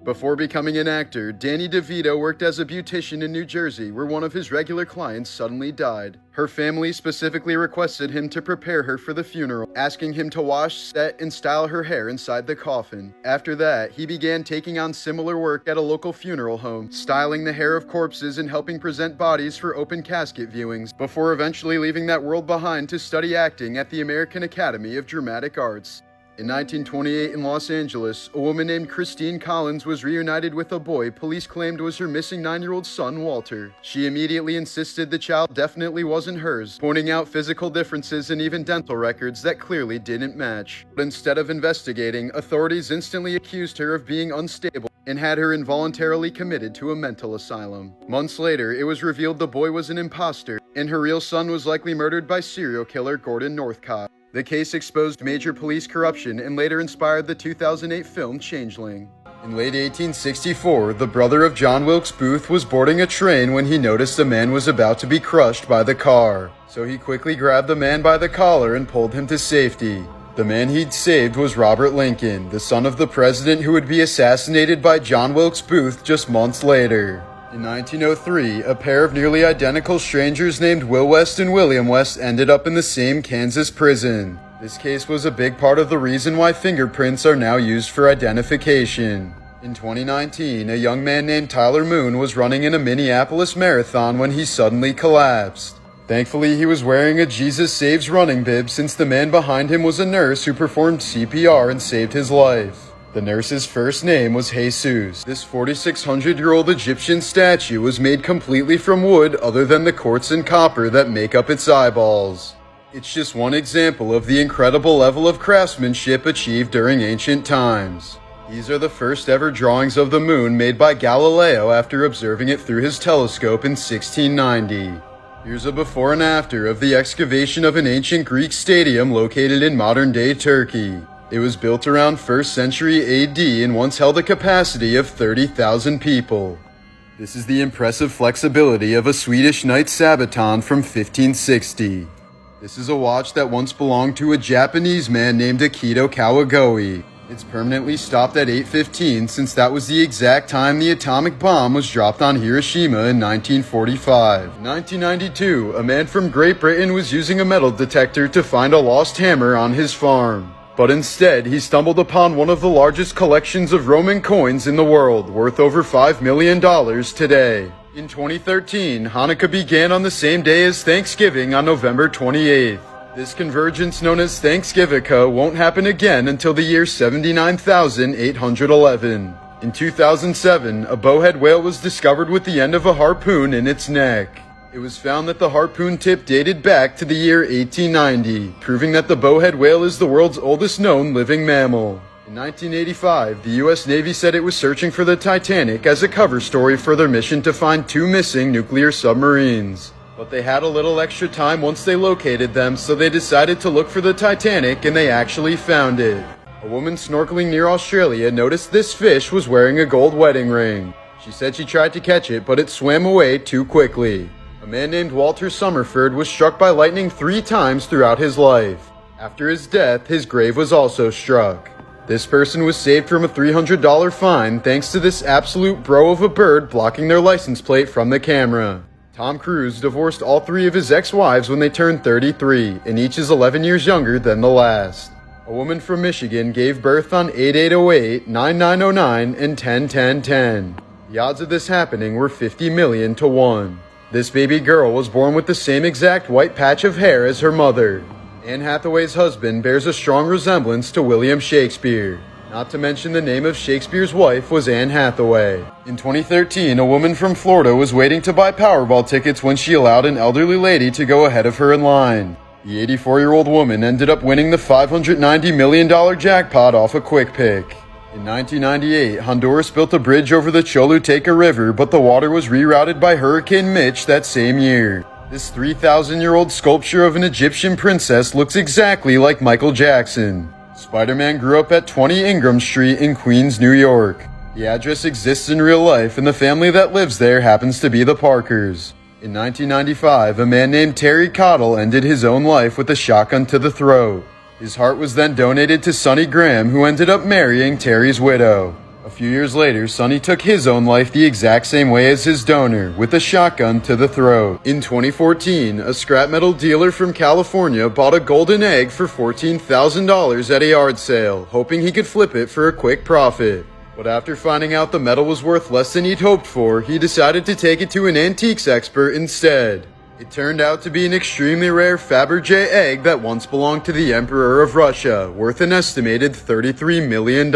Before becoming an actor, Danny DeVito worked as a beautician in New Jersey, where one of his regular clients suddenly died. Her family specifically requested him to prepare her for the funeral, asking him to wash, set, and style her hair inside the coffin. After that, he began taking on similar work at a local funeral home, styling the hair of corpses and helping present bodies for open casket viewings, before eventually leaving that world behind to study acting at the American Academy of Dramatic Arts. In 1928 in Los Angeles, a woman named Christine Collins was reunited with a boy police claimed was her missing 9-year-old son, Walter. She immediately insisted the child definitely wasn't hers, pointing out physical differences and even dental records that clearly didn't match. But instead of investigating, authorities instantly accused her of being unstable and had her involuntarily committed to a mental asylum. Months later, it was revealed the boy was an imposter, and her real son was likely murdered by serial killer Gordon Northcott. The case exposed major police corruption and later inspired the 2008 film Changeling. In late 1864, the brother of John Wilkes Booth was boarding a train when he noticed a man was about to be crushed by the car. So he quickly grabbed the man by the collar and pulled him to safety. The man he'd saved was Robert Lincoln, the son of the president who would be assassinated by John Wilkes Booth just months later. In 1903, a pair of nearly identical strangers named Will West and William West ended up in the same Kansas prison. This case was a big part of the reason why fingerprints are now used for identification. In 2019, a young man named Tyler Moon was running in a Minneapolis marathon when he suddenly collapsed. Thankfully, he was wearing a Jesus Saves running bib since the man behind him was a nurse who performed CPR and saved his life. The nurse's first name was Jesus. This 4,600-year-old Egyptian statue was made completely from wood other than the quartz and copper that make up its eyeballs. It's just one example of the incredible level of craftsmanship achieved during ancient times. These are the first ever drawings of the moon made by Galileo after observing it through his telescope in 1690. Here's a before and after of the excavation of an ancient Greek stadium located in modern-day Turkey. It was built around 1st century AD and once held a capacity of 30,000 people. This is the impressive flexibility of a Swedish Knight Sabaton from 1560. This is a watch that once belonged to a Japanese man named Akito Kawagoe. It's permanently stopped at 8:15 since that was the exact time the atomic bomb was dropped on Hiroshima in 1945. In 1992, a man from Great Britain was using a metal detector to find a lost hammer on his farm. But instead, he stumbled upon one of the largest collections of Roman coins in the world, worth over $5 million today. In 2013, Hanukkah began on the same day as Thanksgiving on November 28th. This convergence known as Thanksgivika won't happen again until the year 79,811. In 2007, a bowhead whale was discovered with the end of a harpoon in its neck. It was found that the harpoon tip dated back to the year 1890, proving that the bowhead whale is the world's oldest known living mammal. In 1985, the U.S. Navy said it was searching for the Titanic as a cover story for their mission to find 2 missing nuclear submarines. But they had a little extra time once they located them, so they decided to look for the Titanic and they actually found it. A woman snorkeling near Australia noticed this fish was wearing a gold wedding ring. She said she tried to catch it, but it swam away too quickly. A man named Walter Summerford was struck by lightning 3 times throughout his life. After his death, his grave was also struck. This person was saved from a $300 fine thanks to this absolute bro of a bird blocking their license plate from the camera. Tom Cruise divorced all 3 of his ex-wives when they turned 33, and each is 11 years younger than the last. A woman from Michigan gave birth on 8808, 9909, and 101010. The odds of this happening were 50 million to 1. This baby girl was born with the same exact white patch of hair as her mother. Anne Hathaway's husband bears a strong resemblance to William Shakespeare. Not to mention the name of Shakespeare's wife was Anne Hathaway. In 2013, a woman from Florida was waiting to buy Powerball tickets when she allowed an elderly lady to go ahead of her in line. The 84-year-old woman ended up winning the $590 million jackpot off a quick pick. In 1998, Honduras built a bridge over the Choluteca River, but the water was rerouted by Hurricane Mitch that same year. This 3,000-year-old sculpture of an Egyptian princess looks exactly like Michael Jackson. Spider-Man grew up at 20 Ingram Street in Queens, New York. The address exists in real life, and the family that lives there happens to be the Parkers. In 1995, a man named Terry Cottle ended his own life with a shotgun to the throat. His heart was then donated to Sonny Graham, who ended up marrying Terry's widow. A few years later, Sonny took his own life the exact same way as his donor, with a shotgun to the throat. In 2014, a scrap metal dealer from California bought a golden egg for $14,000 at a yard sale, hoping he could flip it for a quick profit. But after finding out the metal was worth less than he'd hoped for, he decided to take it to an antiques expert instead. It turned out to be an extremely rare Fabergé egg that once belonged to the Emperor of Russia, worth an estimated $33 million.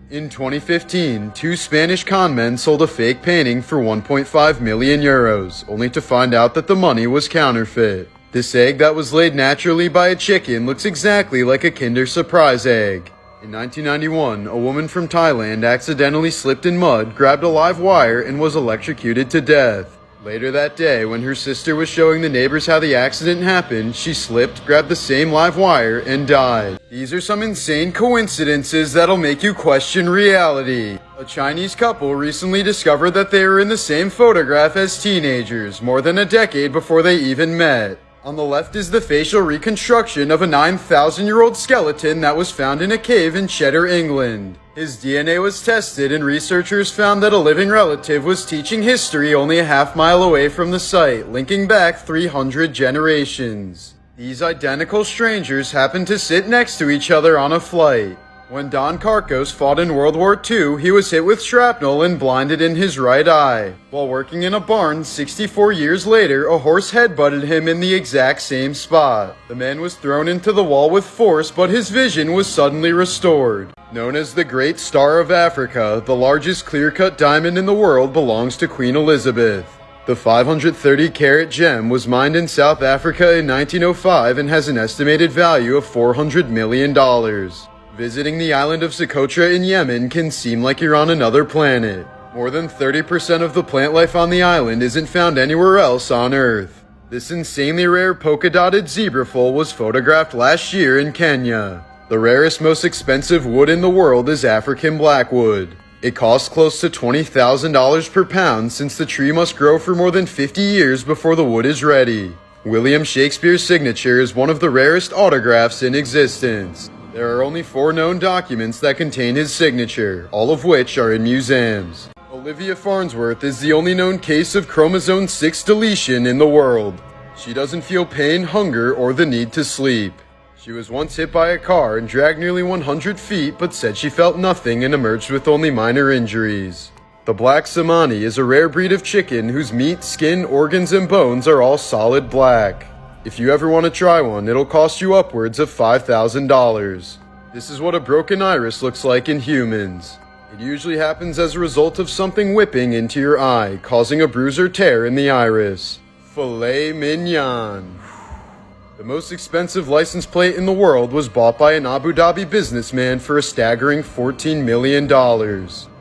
In 2015, two Spanish conmen sold a fake painting for 1.5 million euros, only to find out that the money was counterfeit. This egg that was laid naturally by a chicken looks exactly like a Kinder Surprise egg. In 1991, a woman from Thailand accidentally slipped in mud, grabbed a live wire, and was electrocuted to death. Later that day, when her sister was showing the neighbors how the accident happened, she slipped, grabbed the same live wire, and died. These are some insane coincidences that'll make you question reality. A Chinese couple recently discovered that they were in the same photograph as teenagers, more than a decade before they even met. On the left is the facial reconstruction of a 9,000-year-old skeleton that was found in a cave in Cheddar, England. His DNA was tested and researchers found that a living relative was teaching history only a half-mile away from the site, linking back 300 generations. These identical strangers happened to sit next to each other on a flight. When Don Carcos fought in World War II, he was hit with shrapnel and blinded in his right eye. While working in a barn 64 years later, a horse headbutted him in the exact same spot. The man was thrown into the wall with force, but his vision was suddenly restored. Known as the Great Star of Africa, the largest clear-cut diamond in the world belongs to Queen Elizabeth. The 530-carat gem was mined in South Africa in 1905 and has an estimated value of $400 million. Visiting the island of Socotra in Yemen can seem like you're on another planet. More than 30% of the plant life on the island isn't found anywhere else on Earth. This insanely rare polka-dotted zebrafoal was photographed last year in Kenya. The rarest, most expensive wood in the world is African blackwood. It costs close to $20,000 per pound since the tree must grow for more than 50 years before the wood is ready. William Shakespeare's signature is one of the rarest autographs in existence. There are only 4 known documents that contain his signature, all of which are in museums. Olivia Farnsworth is the only known case of chromosome 6 deletion in the world. She doesn't feel pain, hunger, or the need to sleep. She was once hit by a car and dragged nearly 100 feet, but said she felt nothing and emerged with only minor injuries. The Black Samani is a rare breed of chicken whose meat, skin, organs, and bones are all solid black. If you ever want to try one, it'll cost you upwards of $5,000. This is what a broken iris looks like in humans. It usually happens as a result of something whipping into your eye, causing a bruise or tear in the iris. Filet mignon. The most expensive license plate in the world was bought by an Abu Dhabi businessman for a staggering $14 million.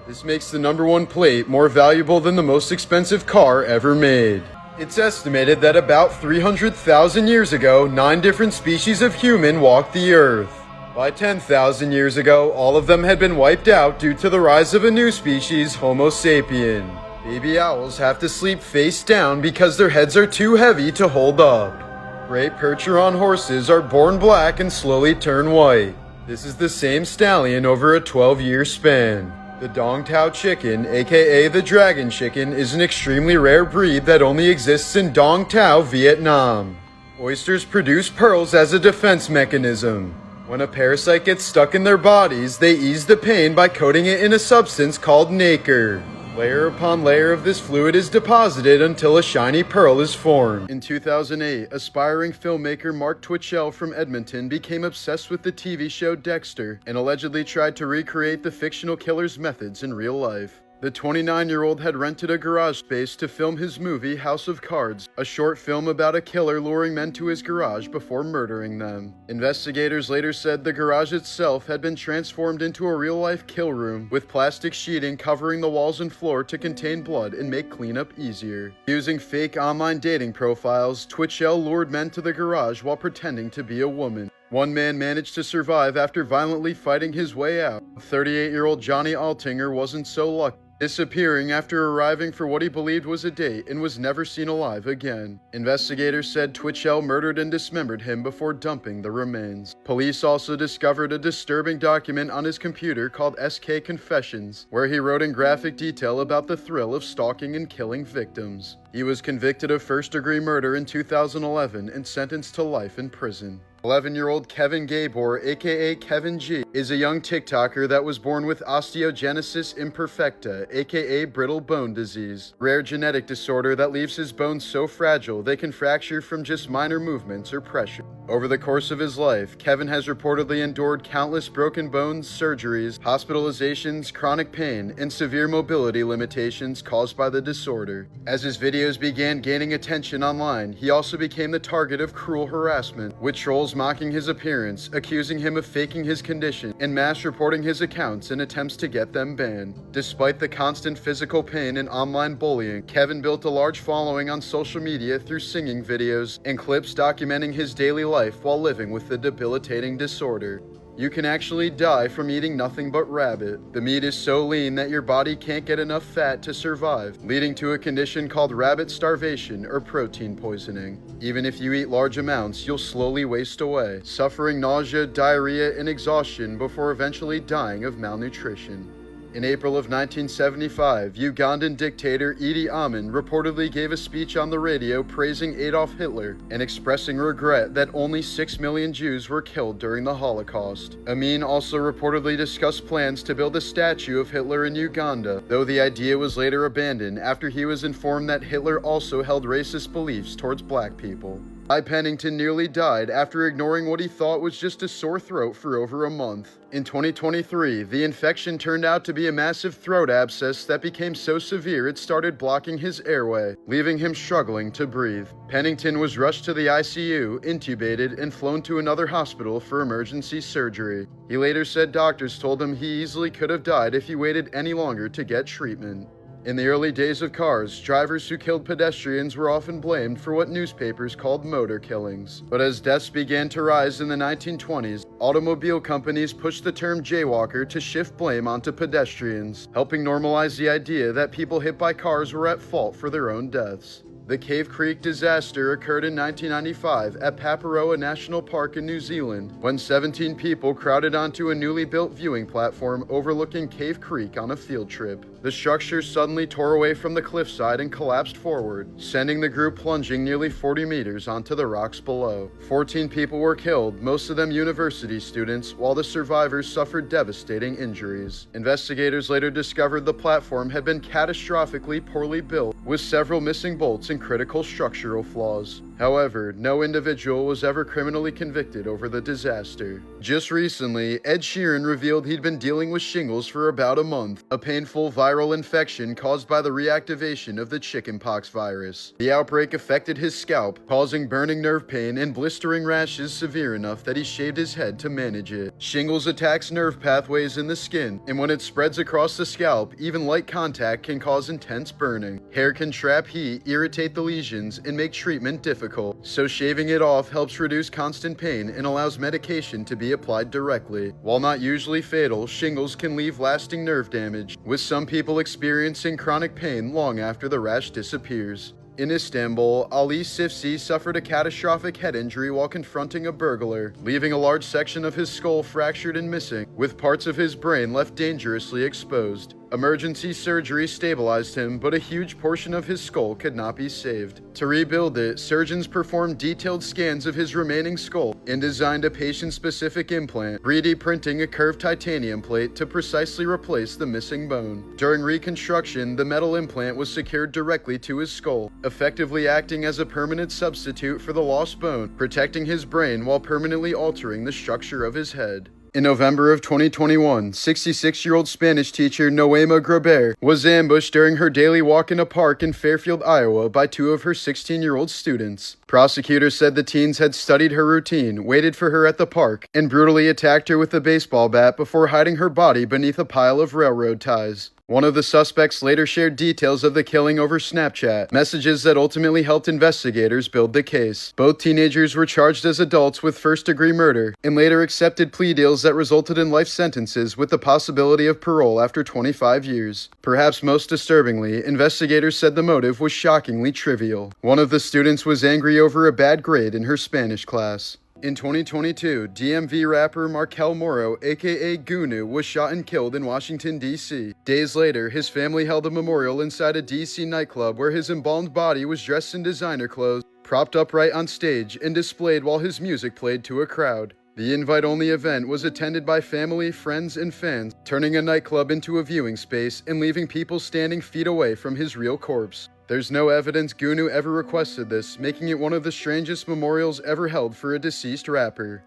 This makes the #1 plate more valuable than the most expensive car ever made. It's estimated that about 300,000 years ago, 9 different species of human walked the earth. By 10,000 years ago, all of them had been wiped out due to the rise of a new species, Homo sapien. Baby owls have to sleep face down because their heads are too heavy to hold up. Great Percheron horses are born black and slowly turn white. This is the same stallion over a 12-year span. The Dong Tao chicken, aka the dragon chicken, is an extremely rare breed that only exists in Dong Tao, Vietnam. Oysters produce pearls as a defense mechanism. When a parasite gets stuck in their bodies, they ease the pain by coating it in a substance called nacre. Layer upon layer of this fluid is deposited until a shiny pearl is formed. In 2008, aspiring filmmaker Mark Twitchell from Edmonton became obsessed with the TV show Dexter and allegedly tried to recreate the fictional killer's methods in real life. The 29-year-old had rented a garage space to film his movie House of Cards, a short film about a killer luring men to his garage before murdering them. Investigators later said the garage itself had been transformed into a real-life kill room, with plastic sheeting covering the walls and floor to contain blood and make cleanup easier. Using fake online dating profiles, Twitchell lured men to the garage while pretending to be a woman. One man managed to survive after violently fighting his way out. 38-year-old Johnny Altinger wasn't so lucky. disappearing after arriving for what he believed was a date and was never seen alive again. Investigators said Twitchell murdered and dismembered him before dumping the remains. Police also discovered a disturbing document on his computer called SK Confessions, where he wrote in graphic detail about the thrill of stalking and killing victims. He was convicted of first-degree murder in 2011 and sentenced to life in prison. 11-year-old Kevin Gabor, aka Kevin G, is a young TikToker that was born with osteogenesis imperfecta, aka brittle bone disease, rare genetic disorder that leaves his bones so fragile they can fracture from just minor movements or pressure. Over the course of his life, Kevin has reportedly endured countless broken bones, surgeries, hospitalizations, chronic pain, and severe mobility limitations caused by the disorder. As his videos began gaining attention online, he also became the target of cruel harassment, with trolls mocking his appearance, accusing him of faking his condition, and mass reporting his accounts in attempts to get them banned. Despite the constant physical pain and online bullying, Kevin built a large following on social media through singing videos and clips documenting his daily life while living with the debilitating disorder. You can actually die from eating nothing but rabbit. The meat is so lean that your body can't get enough fat to survive, leading to a condition called rabbit starvation or protein poisoning. Even if you eat large amounts, you'll slowly waste away, suffering nausea, diarrhea, and exhaustion before eventually dying of malnutrition. In April of 1975, Ugandan dictator Idi Amin reportedly gave a speech on the radio praising Adolf Hitler and expressing regret that only 6 million Jews were killed during the Holocaust. Amin also reportedly discussed plans to build a statue of Hitler in Uganda, though the idea was later abandoned after he was informed that Hitler also held racist beliefs towards black people. Guy Pennington nearly died after ignoring what he thought was just a sore throat for over a month. In 2023, the infection turned out to be a massive throat abscess that became so severe it started blocking his airway, leaving him struggling to breathe. Pennington was rushed to the ICU, intubated, and flown to another hospital for emergency surgery. He later said doctors told him he easily could have died if he waited any longer to get treatment. In the early days of cars, drivers who killed pedestrians were often blamed for what newspapers called motor killings. But as deaths began to rise in the 1920s, automobile companies pushed the term jaywalker to shift blame onto pedestrians, helping normalize the idea that people hit by cars were at fault for their own deaths. The Cave Creek disaster occurred in 1995 at Paparoa National Park in New Zealand, when 17 people crowded onto a newly built viewing platform overlooking Cave Creek on a field trip. The structure suddenly tore away from the cliffside and collapsed forward, sending the group plunging nearly 40 meters onto the rocks below. 14 people were killed, most of them university students, while the survivors suffered devastating injuries. Investigators later discovered the platform had been catastrophically poorly built, with several missing bolts and critical structural flaws. However, no individual was ever criminally convicted over the disaster. Just recently, Ed Sheeran revealed he'd been dealing with shingles for about a month, a painful viral infection caused by the reactivation of the chickenpox virus. The outbreak affected his scalp, causing burning nerve pain and blistering rashes severe enough that he shaved his head to manage it. Shingles attacks nerve pathways in the skin, and when it spreads across the scalp, even light contact can cause intense burning. Hair can trap heat, irritate the lesions, and make treatment difficult. So shaving it off helps reduce constant pain and allows medication to be applied directly. While not usually fatal, shingles can leave lasting nerve damage, with some people experiencing chronic pain long after the rash disappears. In Istanbul, Ali Sifsi suffered a catastrophic head injury while confronting a burglar, leaving a large section of his skull fractured and missing, with parts of his brain left dangerously exposed. Emergency surgery stabilized him, but a huge portion of his skull could not be saved. To rebuild it, surgeons performed detailed scans of his remaining skull and designed a patient-specific implant, 3D printing a curved titanium plate to precisely replace the missing bone. During reconstruction, the metal implant was secured directly to his skull, effectively acting as a permanent substitute for the lost bone, protecting his brain while permanently altering the structure of his head. In November of 2021, 66-year-old Spanish teacher Noema Graber was ambushed during her daily walk in a park in Fairfield, Iowa by two of her 16-year-old students. Prosecutors said the teens had studied her routine, waited for her at the park, and brutally attacked her with a baseball bat before hiding her body beneath a pile of railroad ties. One of the suspects later shared details of the killing over Snapchat, messages that ultimately helped investigators build the case. Both teenagers were charged as adults with first-degree murder, and later accepted plea deals that resulted in life sentences with the possibility of parole after 25 years. Perhaps most disturbingly, investigators said the motive was shockingly trivial. One of the students was angry over a bad grade in her Spanish class. In 2022, DMV rapper Markel Moro, aka Gunu, was shot and killed in Washington, D.C. Days later, his family held a memorial inside a D.C. nightclub where his embalmed body was dressed in designer clothes, propped upright on stage, and displayed while his music played to a crowd. The invite-only event was attended by family, friends, and fans, turning a nightclub into a viewing space and leaving people standing feet away from his real corpse. There's no evidence Gunu ever requested this, making it one of the strangest memorials ever held for a deceased rapper.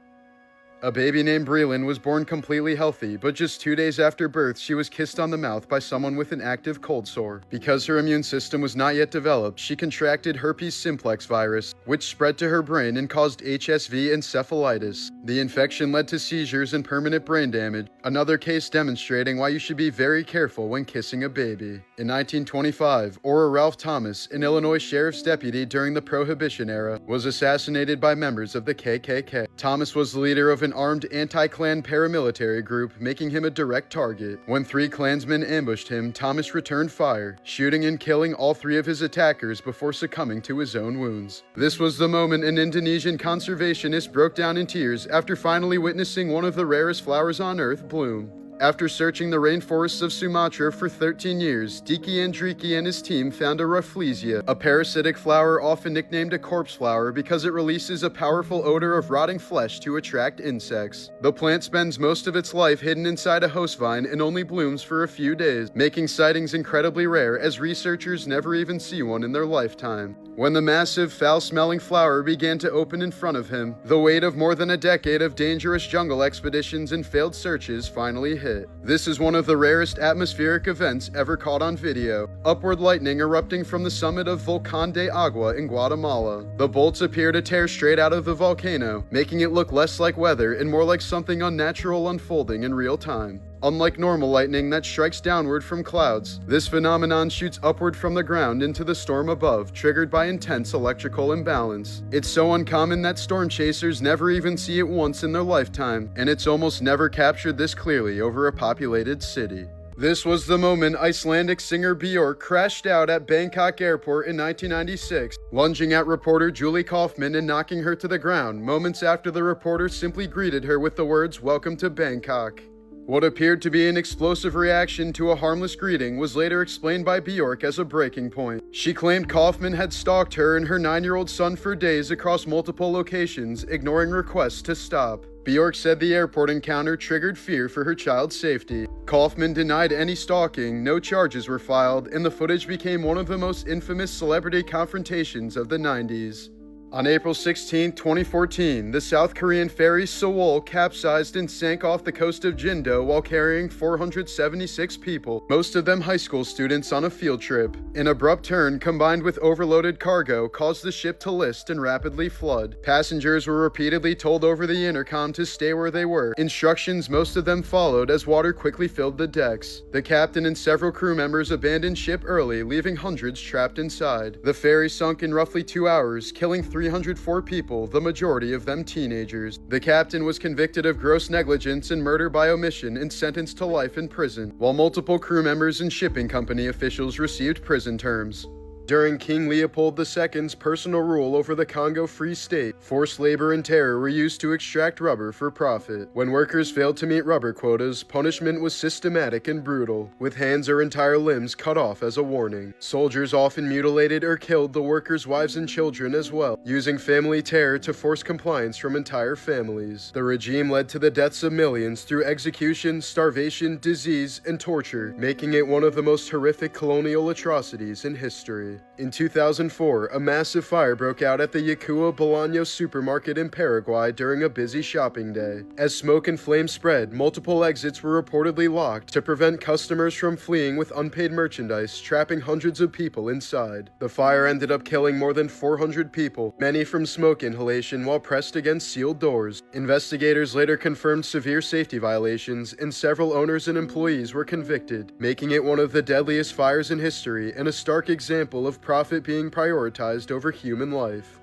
A baby named Breland was born completely healthy, but just 2 days after birth, she was kissed on the mouth by someone with an active cold sore. Because her immune system was not yet developed, she contracted herpes simplex virus, which spread to her brain and caused HSV encephalitis. The infection led to seizures and permanent brain damage, another case demonstrating why you should be very careful when kissing a baby. In 1925, Ora Ralph Thomas, an Illinois sheriff's deputy during the Prohibition era, was assassinated by members of the KKK. Thomas was the leader of an armed anti-Klan paramilitary group, making him a direct target. When 3 Klansmen ambushed him, Thomas returned fire, shooting and killing all 3 of his attackers before succumbing to his own wounds. This was the moment an Indonesian conservationist broke down in tears after finally witnessing one of the rarest flowers on Earth bloom. After searching the rainforests of Sumatra for 13 years, Diki Andriki and his team found a Rafflesia, a parasitic flower often nicknamed a corpse flower because it releases a powerful odor of rotting flesh to attract insects. The plant spends most of its life hidden inside a host vine and only blooms for a few days, making sightings incredibly rare as researchers never even see one in their lifetime. When the massive, foul-smelling flower began to open in front of him, the weight of more than a decade of dangerous jungle expeditions and failed searches finally hit. This is one of the rarest atmospheric events ever caught on video. Upward lightning erupting from the summit of Volcán de Agua in Guatemala. The bolts appear to tear straight out of the volcano, making it look less like weather and more like something unnatural unfolding in real time. Unlike normal lightning that strikes downward from clouds, this phenomenon shoots upward from the ground into the storm above, triggered by intense electrical imbalance. It's so uncommon that storm chasers never even see it once in their lifetime, and it's almost never captured this clearly over a populated city. This was the moment Icelandic singer Björk crashed out at Bangkok Airport in 1996, lunging at reporter Julie Kaufman and knocking her to the ground, moments after the reporter simply greeted her with the words, "Welcome to Bangkok." What appeared to be an explosive reaction to a harmless greeting was later explained by Björk as a breaking point. She claimed Kaufman had stalked her and her 9-year-old son for days across multiple locations, ignoring requests to stop. Björk said the airport encounter triggered fear for her child's safety. Kaufman denied any stalking, no charges were filed, and the footage became one of the most infamous celebrity confrontations of the 90s. On April 16, 2014, the South Korean ferry Sewol capsized and sank off the coast of Jindo while carrying 476 people, most of them high school students on a field trip. An abrupt turn combined with overloaded cargo caused the ship to list and rapidly flood. Passengers were repeatedly told over the intercom to stay where they were, instructions most of them followed as water quickly filled the decks. The captain and several crew members abandoned ship early, leaving hundreds trapped inside. The ferry sunk in roughly 2 hours, killing 304 people, the majority of them teenagers. The captain was convicted of gross negligence and murder by omission and sentenced to life in prison, while multiple crew members and shipping company officials received prison terms. During King Leopold II's personal rule over the Congo Free State, forced labor and terror were used to extract rubber for profit. When workers failed to meet rubber quotas, punishment was systematic and brutal, with hands or entire limbs cut off as a warning. Soldiers often mutilated or killed the workers' wives and children as well, using family terror to force compliance from entire families. The regime led to the deaths of millions through execution, starvation, disease, and torture, making it one of the most horrific colonial atrocities in history. In 2004, a massive fire broke out at the Yacua Bolaño supermarket in Paraguay during a busy shopping day. As smoke and flames spread, multiple exits were reportedly locked to prevent customers from fleeing with unpaid merchandise, trapping hundreds of people inside. The fire ended up killing more than 400 people, many from smoke inhalation while pressed against sealed doors. Investigators later confirmed severe safety violations, and several owners and employees were convicted, making it one of the deadliest fires in history and a stark example of profit being prioritized over human life.